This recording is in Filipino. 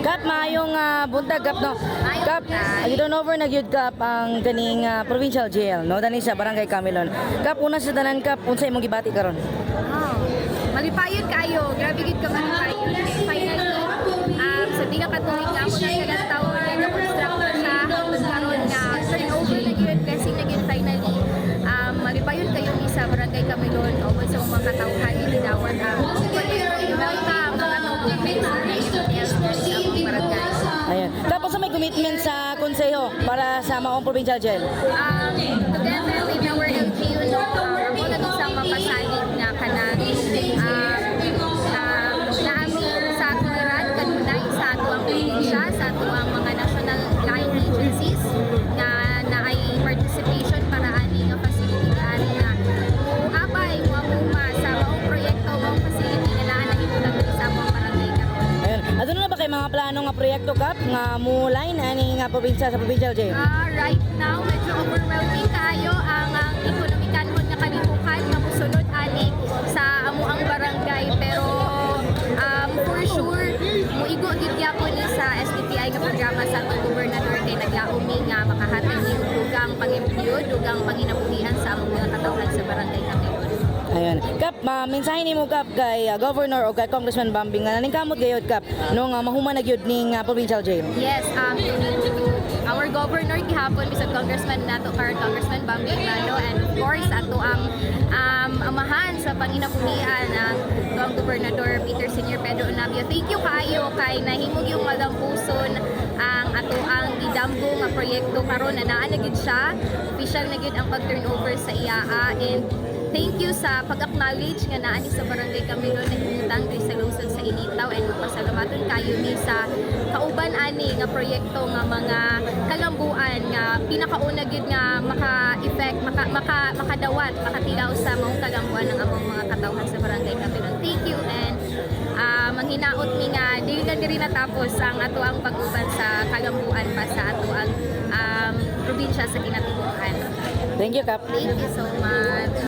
Kap, maayong buntag, Kap, no? Kap, you don't over nagyud, Kap, ang kaning provincial jail, no? Dani sa Barangay Camilon. Kap, una sa tanan, Kap, unsa imong gibati karon? Malipayon kayo, grabe gid ka malipayon. Finally, sa di ka katuig nga ako na kagataw, nag-construct na siya, hanggang karon nga turnover na yun, blessing na yun finally. Malipayon kayo ni sa Barangay Camilon, o sa mga katawhan, inidawat ang welcome, mga katawhan sa barangay. Ayan. Tapos may commitment sa konseho para sa Maong Provincial Jail. Together with our LGU, ako na itong sa mapasalig na kanang naaming sa tuliran, kanunay sa ato ang probinsya, sa ato ang mga national line agencies na ay participation para ani nga facility ani na muabay, muamuma sa maong proyekto, maong facility na nahimutang sa among barangay karon. Ayan. Adto na ba kay mga plano nga proyekto, Kap, nga mulay na ani nga probinsya sa Provincial Jail? Right now, medyo overwhelming kayo ang ekonomikanhon nga kalibukan nga musulod ani sa amuang barangay, pero for sure muigo gid gyapon ni sa STPI nga programa sa atong gobernador kay naglaumi nga makahatag ni dugang pang-empleyo, dugang panginabuhian sa among mga katawhan sa barangay Camilon. Ayan. Kap, mensahe nimo, Kap, kay Governor o kay Congressman Bambing nga naningkamot gayud, Kap, no nga mahuman na gyud ning Provincial Jail. Yes, our governor gihapon bisag Congressman nato karon Congressman Bambing Mano, and of course ato ang amahan sa panginabuhian ang ang Gobernador Peter Senior Pedro Onabio. Thank you kaayo kay nahimog yung malampuson ang ato ang gidamgo nga proyekto karon na naa na gid siya. Official na gid ang pag-turnover sa IAA, and thank you sa pag-acknowledge nga naa ni sa Barangay Camilon na himutang diri sa lungsod sa Initaw, and magpasalamaton kayo ni sa kauban ani nga proyekto nga mga kalambuan nga pinakauna gid nga maka-effect, makadawat, makatilaw sa maong kalambuan ng among mga katawhan sa Barangay Camilon. Thank you, and manghinaot mi nga dili na diri natapos ang ato ang pag-uban sa kalambuan pa sa ato ang probinsya sa kinatibukan. Thank you, Kap. Thank you so much.